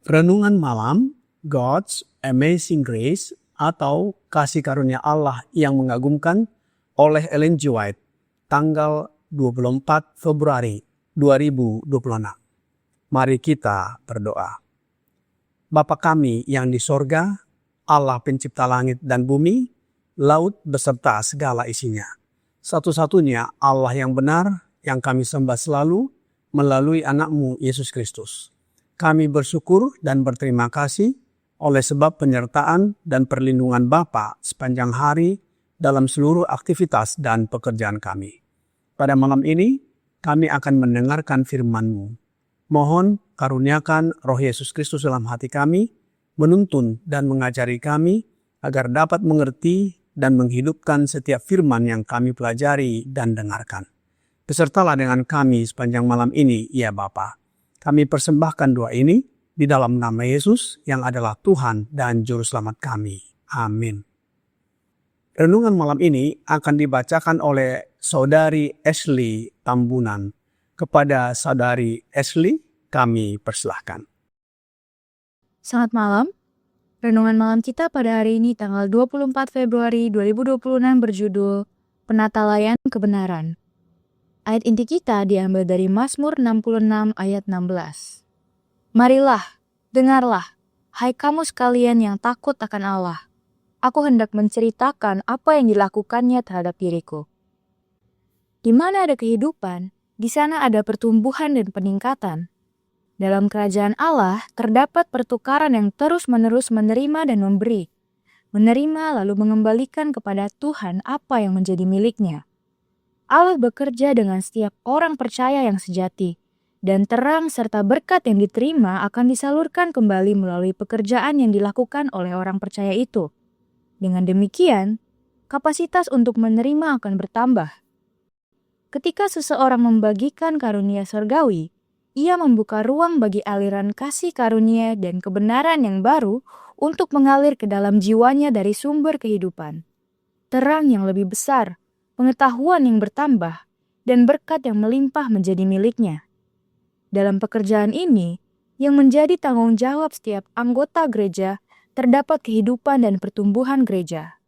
Renungan malam, God's Amazing Grace atau Kasih Karunia Allah yang Mengagumkan oleh Ellen G. White, tanggal 24 Februari 2026. Mari kita berdoa. Bapa kami yang di sorga, Allah pencipta langit dan bumi, laut beserta segala isinya. Satu-satunya Allah yang benar yang kami sembah selalu melalui anak-Mu Yesus Kristus. Kami bersyukur dan berterima kasih oleh sebab penyertaan dan perlindungan Bapa sepanjang hari dalam seluruh aktivitas dan pekerjaan kami. Pada malam ini, kami akan mendengarkan firman-Mu. Mohon karuniakan Roh Yesus Kristus dalam hati kami, menuntun dan mengajari kami agar dapat mengerti dan menghidupkan setiap firman yang kami pelajari dan dengarkan. Besertalah dengan kami sepanjang malam ini, ya Bapa. Kami persembahkan doa ini di dalam nama Yesus yang adalah Tuhan dan Juru Selamat kami. Amin. Renungan malam ini akan dibacakan oleh Saudari Ashley Tambunan. Kepada Saudari Ashley, kami persilahkan. Selamat malam. Renungan malam kita pada hari ini tanggal 24 Februari 2026 berjudul Penatalayan Kebenaran. Ayat inti kita diambil dari Mazmur 66 ayat 16. Marilah, dengarlah, hai kamu sekalian yang takut akan Allah. Aku hendak menceritakan apa yang dilakukannya terhadap diriku. Di mana ada kehidupan, di sana ada pertumbuhan dan peningkatan. Dalam kerajaan Allah terdapat pertukaran yang terus-menerus menerima dan memberi. Menerima lalu mengembalikan kepada Tuhan apa yang menjadi miliknya. Allah bekerja dengan setiap orang percaya yang sejati, dan terang serta berkat yang diterima akan disalurkan kembali melalui pekerjaan yang dilakukan oleh orang percaya itu. Dengan demikian, kapasitas untuk menerima akan bertambah. Ketika seseorang membagikan karunia surgawi, ia membuka ruang bagi aliran kasih karunia dan kebenaran yang baru untuk mengalir ke dalam jiwanya dari sumber kehidupan. Terang yang lebih besar, pengetahuan yang bertambah, dan berkat yang melimpah menjadi miliknya. Dalam pekerjaan ini, yang menjadi tanggung jawab setiap anggota gereja, terdapat kehidupan dan pertumbuhan gereja.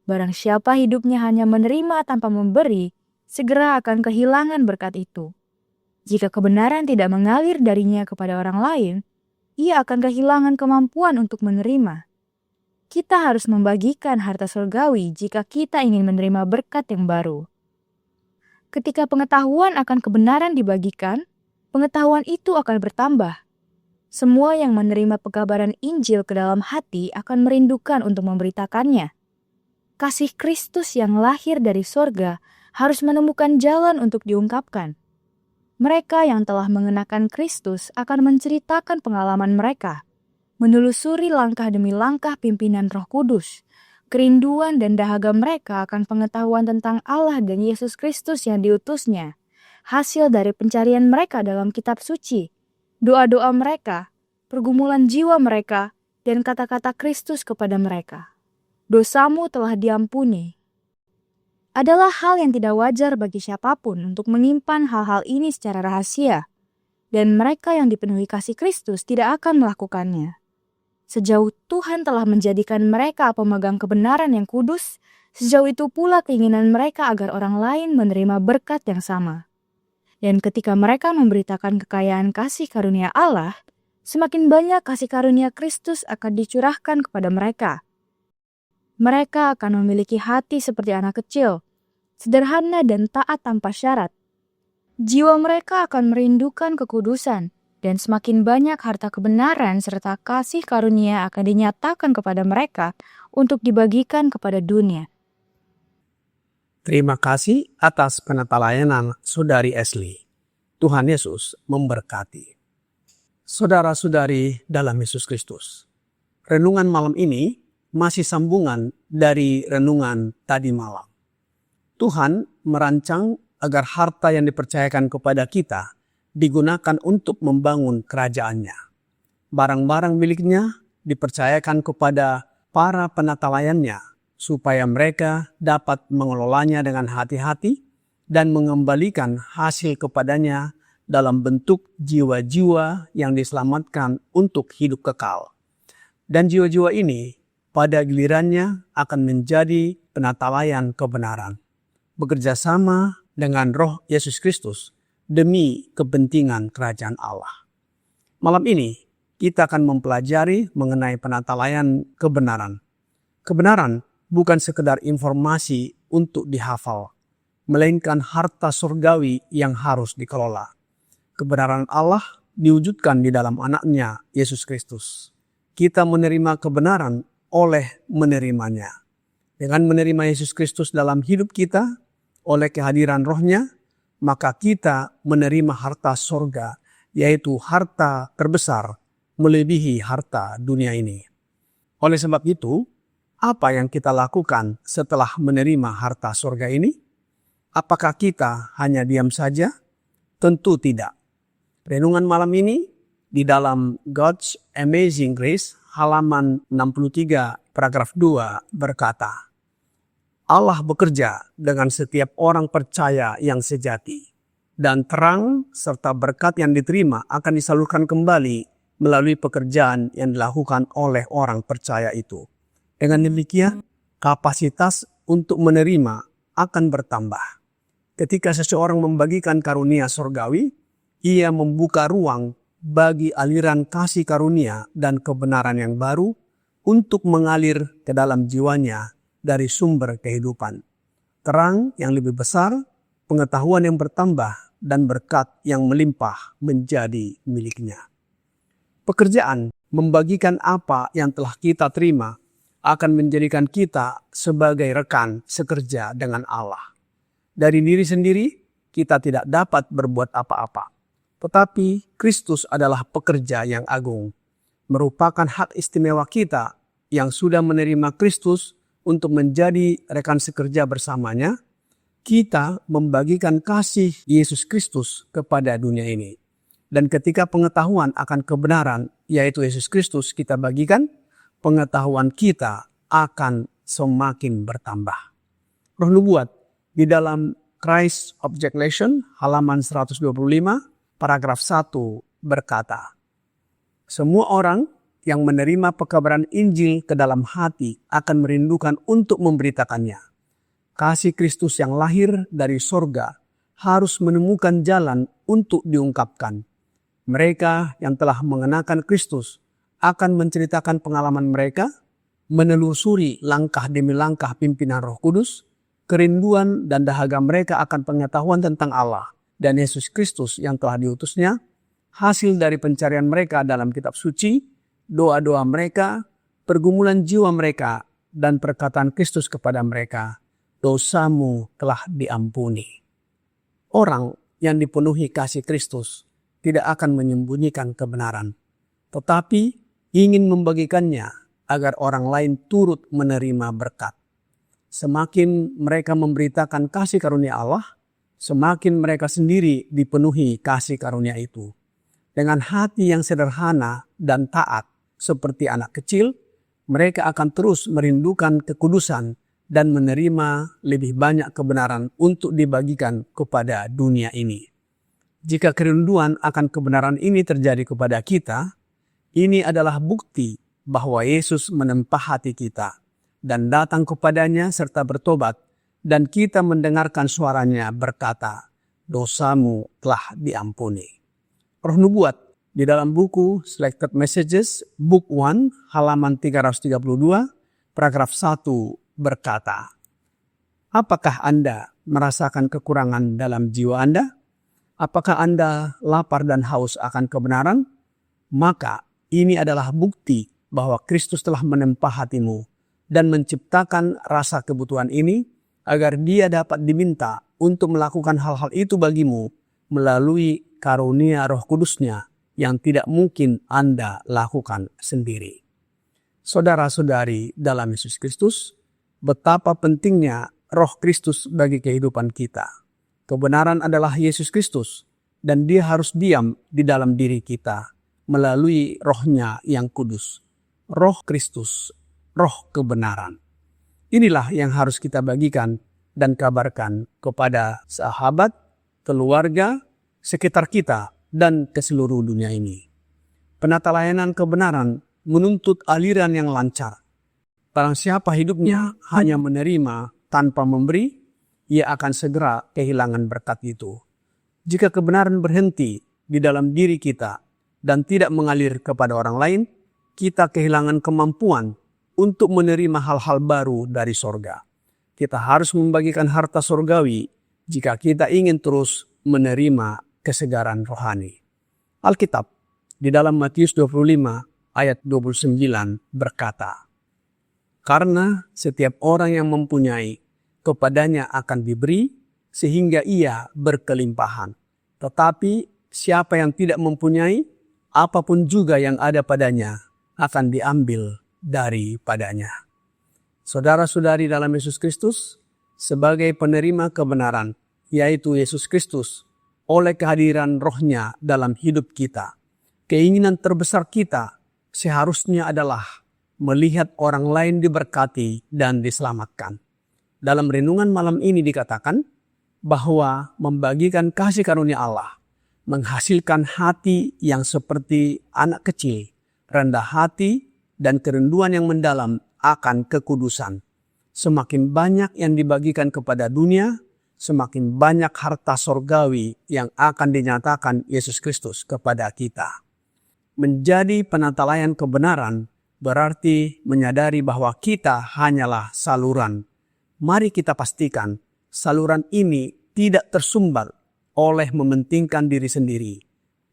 Barang siapa hidupnya hanya menerima tanpa memberi, segera akan kehilangan berkat itu. Jika kebenaran tidak mengalir darinya kepada orang lain, ia akan kehilangan kemampuan untuk menerima. Kita harus membagikan harta surgawi jika kita ingin menerima berkat yang baru. Ketika pengetahuan akan kebenaran dibagikan, pengetahuan itu akan bertambah. Semua yang menerima pekabaran Injil ke dalam hati akan merindukan untuk memberitakannya. Kasih Kristus yang lahir dari sorga harus menemukan jalan untuk diungkapkan. Mereka yang telah mengenakan Kristus akan menceritakan pengalaman mereka, menelusuri langkah demi langkah pimpinan Roh Kudus. Kerinduan dan dahaga mereka akan pengetahuan tentang Allah dan Yesus Kristus yang diutusnya. Hasil dari pencarian mereka dalam kitab suci, doa-doa mereka, pergumulan jiwa mereka, dan kata-kata Kristus kepada mereka. Dosamu telah diampuni. Adalah hal yang tidak wajar bagi siapapun untuk menyimpan hal-hal ini secara rahasia, dan mereka yang dipenuhi kasih Kristus tidak akan melakukannya. Sejauh Tuhan telah menjadikan mereka pemegang kebenaran yang kudus, sejauh itu pula keinginan mereka agar orang lain menerima berkat yang sama. Dan ketika mereka memberitakan kekayaan kasih karunia Allah, semakin banyak kasih karunia Kristus akan dicurahkan kepada mereka. Mereka akan memiliki hati seperti anak kecil, sederhana dan taat tanpa syarat. Jiwa mereka akan merindukan kekudusan, dan semakin banyak harta kebenaran serta kasih karunia akan dinyatakan kepada mereka untuk dibagikan kepada dunia. Terima kasih atas penatalayanan Saudari Ashley. Tuhan Yesus memberkati. Saudara-saudari dalam Yesus Kristus, renungan malam ini masih sambungan dari renungan tadi malam. Tuhan merancang agar harta yang dipercayakan kepada kita digunakan untuk membangun kerajaannya. Barang-barang miliknya dipercayakan kepada para penata layannya supaya mereka dapat mengelolanya dengan hati-hati dan mengembalikan hasil kepadanya dalam bentuk jiwa-jiwa yang diselamatkan untuk hidup kekal. Dan jiwa-jiwa ini pada gilirannya akan menjadi penata layan kebenaran, bekerja sama dengan Roh Yesus Kristus demi kepentingan kerajaan Allah. Malam ini kita akan mempelajari mengenai penata layan kebenaran. Kebenaran bukan sekedar informasi untuk dihafal, melainkan harta surgawi yang harus dikelola. Kebenaran Allah diwujudkan di dalam anaknya, Yesus Kristus. Kita menerima kebenaran oleh menerimanya. Dengan menerima Yesus Kristus dalam hidup kita, oleh kehadiran Roh-Nya, maka kita menerima harta surga, yaitu harta terbesar melebihi harta dunia ini. Oleh sebab itu, apa yang kita lakukan setelah menerima harta surga ini? Apakah kita hanya diam saja? Tentu tidak. Renungan malam ini di dalam God's Amazing Grace halaman 63 paragraf 2 berkata, Allah bekerja dengan setiap orang percaya yang sejati, dan terang serta berkat yang diterima akan disalurkan kembali melalui pekerjaan yang dilakukan oleh orang percaya itu. Dengan demikian, kapasitas untuk menerima akan bertambah. Ketika seseorang membagikan karunia surgawi, ia membuka ruang bagi aliran kasih karunia dan kebenaran yang baru untuk mengalir ke dalam jiwanya dari sumber kehidupan. Terang yang lebih besar, pengetahuan yang bertambah, dan berkat yang melimpah menjadi miliknya. Pekerjaan membagikan apa yang telah kita terima akan menjadikan kita sebagai rekan sekerja dengan Allah. Dari diri sendiri, kita tidak dapat berbuat apa-apa. Tetapi Kristus adalah pekerja yang agung, merupakan hak istimewa kita yang sudah menerima Kristus untuk menjadi rekan sekerja bersamanya. Kita membagikan kasih Yesus Kristus kepada dunia ini. Dan ketika pengetahuan akan kebenaran, yaitu Yesus Kristus, kita bagikan, pengetahuan kita akan semakin bertambah. Roh Nubuat di dalam Christ Object Lesson halaman 125 paragraf 1 berkata, semua orang yang menerima pekabaran Injil ke dalam hati akan merindukan untuk memberitakannya. Kasih Kristus yang lahir dari sorga harus menemukan jalan untuk diungkapkan. Mereka yang telah mengenakan Kristus akan menceritakan pengalaman mereka, menelusuri langkah demi langkah pimpinan Roh Kudus, kerinduan dan dahaga mereka akan pengetahuan tentang Allah dan Yesus Kristus yang telah diutusnya, hasil dari pencarian mereka dalam kitab suci, doa-doa mereka, pergumulan jiwa mereka, dan perkataan Kristus kepada mereka, dosamu telah diampuni. Orang yang dipenuhi kasih Kristus tidak akan menyembunyikan kebenaran, tetapi ingin membagikannya agar orang lain turut menerima berkat. Semakin mereka memberitakan kasih karunia Allah, semakin mereka sendiri dipenuhi kasih karunia itu. Dengan hati yang sederhana dan taat seperti anak kecil, mereka akan terus merindukan kekudusan dan menerima lebih banyak kebenaran untuk dibagikan kepada dunia ini. Jika kerinduan akan kebenaran ini terjadi kepada kita, ini adalah bukti bahwa Yesus menempa hati kita dan datang kepadanya serta bertobat, dan kita mendengarkan suaranya berkata, dosamu telah diampuni. Roh Nubuat di dalam buku Selected Messages, Book 1, halaman 332, paragraf 1 berkata, apakah Anda merasakan kekurangan dalam jiwa Anda? Apakah Anda lapar dan haus akan kebenaran? Maka ini adalah bukti bahwa Kristus telah menempa hatimu dan menciptakan rasa kebutuhan ini agar Dia dapat diminta untuk melakukan hal-hal itu bagimu melalui karunia Roh Kudus-Nya yang tidak mungkin Anda lakukan sendiri. Saudara-saudari dalam Yesus Kristus, betapa pentingnya Roh Kristus bagi kehidupan kita. Kebenaran adalah Yesus Kristus, dan Dia harus diam di dalam diri kita melalui Roh-Nya yang kudus. Roh Kristus, Roh kebenaran. Inilah yang harus kita bagikan dan kabarkan kepada sahabat, keluarga, sekitar kita, dan ke seluruh dunia ini. Penata layanan kebenaran menuntut aliran yang lancar. Barang siapa hidupnya hanya menerima tanpa memberi, ia akan segera kehilangan berkat itu. Jika kebenaran berhenti di dalam diri kita dan tidak mengalir kepada orang lain, kita kehilangan kemampuan untuk menerima hal-hal baru dari sorga. Kita harus membagikan harta sorgawi jika kita ingin terus menerima kesegaran rohani. Alkitab di dalam Matius 25 ayat 29 berkata, "Karena setiap orang yang mempunyai, kepadanya akan diberi, sehingga ia berkelimpahan. Tetapi siapa yang tidak mempunyai, apapun juga yang ada padanya akan diambil daripadanya." Saudara-saudari dalam Yesus Kristus, sebagai penerima kebenaran, yaitu Yesus Kristus, oleh kehadiran Roh-Nya dalam hidup kita, keinginan terbesar kita seharusnya adalah melihat orang lain diberkati dan diselamatkan. Dalam renungan malam ini dikatakan bahwa membagikan kasih karunia Allah menghasilkan hati yang seperti anak kecil, rendah hati, dan kerinduan yang mendalam akan kekudusan. Semakin banyak yang dibagikan kepada dunia, semakin banyak harta sorgawi yang akan dinyatakan Yesus Kristus kepada kita. Menjadi penatalayan kebenaran berarti menyadari bahwa kita hanyalah saluran. Mari kita pastikan saluran ini tidak tersumbat oleh mementingkan diri sendiri,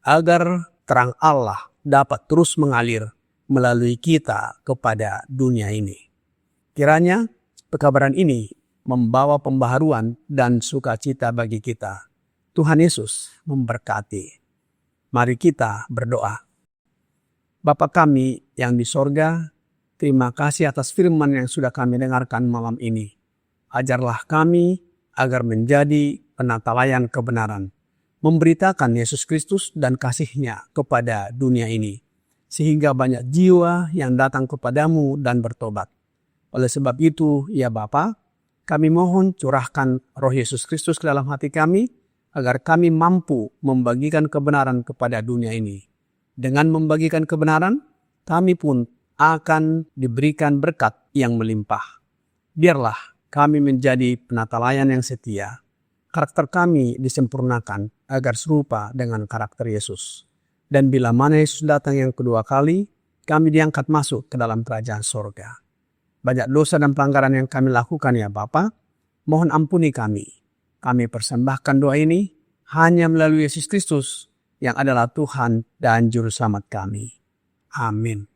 agar terang Allah dapat terus mengalir melalui kita kepada dunia ini. Kiranya pekabaran ini membawa pembaharuan dan sukacita bagi kita. Tuhan Yesus memberkati. Mari kita berdoa. Bapa kami yang di sorga, terima kasih atas firman yang sudah kami dengarkan malam ini. Ajarlah kami agar menjadi penatalayan kebenaran, memberitakan Yesus Kristus dan kasih-Nya kepada dunia ini, sehingga banyak jiwa yang datang kepadamu dan bertobat. Oleh sebab itu, ya Bapa, kami mohon curahkan Roh Yesus Kristus ke dalam hati kami, agar kami mampu membagikan kebenaran kepada dunia ini. Dengan membagikan kebenaran, kami pun akan diberikan berkat yang melimpah. Biarlah kami menjadi penatalayan yang setia. Karakter kami disempurnakan agar serupa dengan karakter Yesus. Dan bila mana Yesus datang yang kedua kali, kami diangkat masuk ke dalam kerajaan sorga. Banyak dosa dan pelanggaran yang kami lakukan ya Bapa, mohon ampuni kami. Kami persembahkan doa ini hanya melalui Yesus Kristus yang adalah Tuhan dan Juru Selamat kami. Amin.